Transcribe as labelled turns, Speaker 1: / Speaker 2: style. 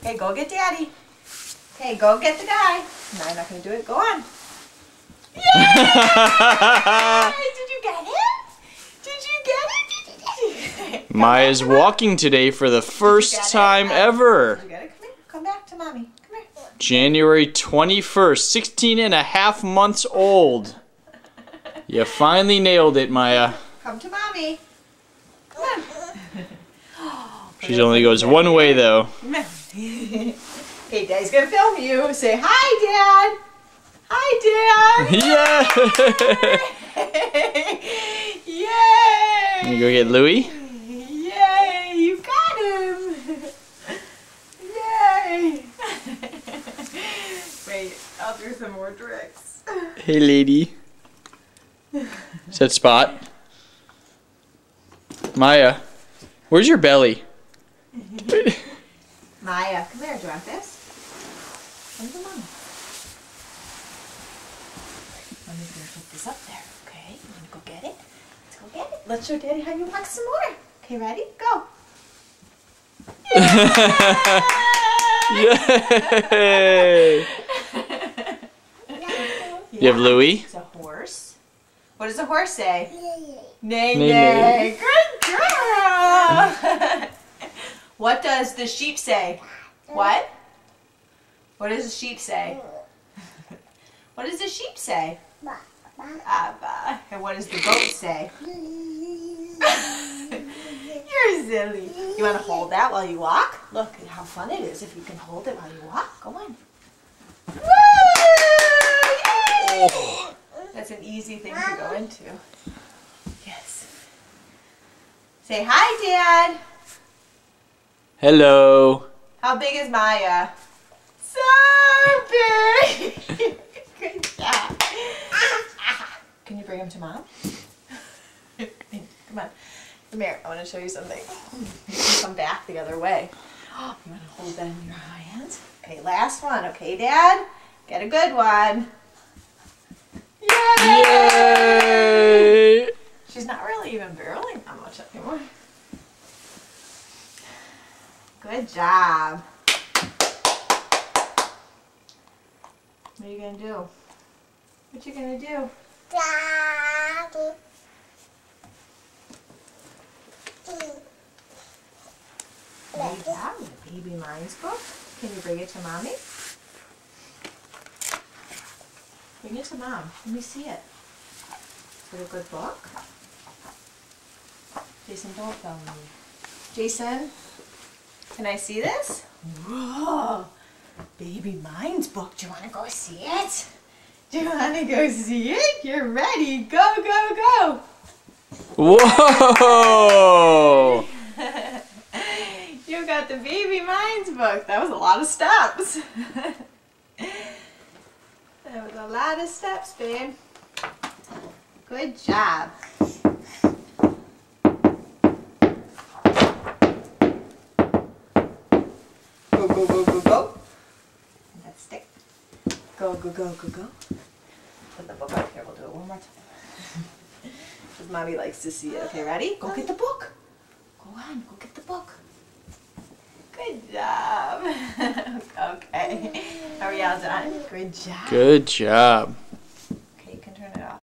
Speaker 1: Okay, go get Daddy. Okay, go get the guy. No, I'm not going to do it. Go on. Yay! Did you get him? Did you get it?
Speaker 2: Maya's walking today for the first time ever.
Speaker 1: Did you get it? Come here. Come back to Mommy. Come here.
Speaker 2: January 21st, 16 and a half months old. You finally nailed it, Maya.
Speaker 1: Come to Mommy. Come on.
Speaker 2: She only goes one way, though.
Speaker 1: Okay, Daddy's going to film you. Say, hi, Dad. Hi, Dad.
Speaker 2: Yeah!
Speaker 1: Yay!
Speaker 2: You go get Louie?
Speaker 1: Yay! You got him! Yay! Wait, I'll do some more tricks.
Speaker 2: Hey, lady. Is that Spot? Maya, where's your belly?
Speaker 1: Maya, come here. Do you want this? Come to Mama. Mommy's going to put this up there, okay? You want to go get it? Let's go get it. Let's show Daddy how you walk some more. Okay, ready? Go.
Speaker 2: Yay! You have Louie?
Speaker 1: It's a horse. What does a horse say? Neigh,
Speaker 2: Neigh,
Speaker 1: neigh. Good girl! What does the sheep say? What? What does the sheep say? What does the sheep say? Abba. And what does the goat say? You're silly. You want to hold that while you walk? Look at how fun it is if you can hold it while you walk. Go on. Woo! Yay!
Speaker 2: Oh.
Speaker 1: That's an easy thing to go into. Yes. Say hi, Dad.
Speaker 2: Hello.
Speaker 1: How big is Maya? So big. Good job. Can you bring him to Mom? Come on. Come here. I want to show you something. You can come back the other way. You want to hold that in your hands? Okay, last one. Okay, Dad? Get a good one. Yay!
Speaker 2: Yay!
Speaker 1: She's not really even barreling that much anymore. Good job. What are you going to do? What you going to do? Good job. The Baby Minds book. Can you bring it to Mommy? Bring it to Mom. Let me see it. Is it a good book? Jason, don't film me. Jason, can I see this? Whoa! Baby Minds book. Do you want to go see it? Do you want to go see it? You're ready. Go, go, go.
Speaker 2: Whoa!
Speaker 1: You got the Baby Minds book. That was a lot of steps. That was a lot of steps, babe. Good job. Go, go, go, go, go. That stick. Go, go, go, go, go. Put the book up here. We'll do it one more time. Because Mommy likes to see it. Okay, ready? Go get the book. Go on, go get the book. Good job. Okay. Are we all done? Good job.
Speaker 2: Good job.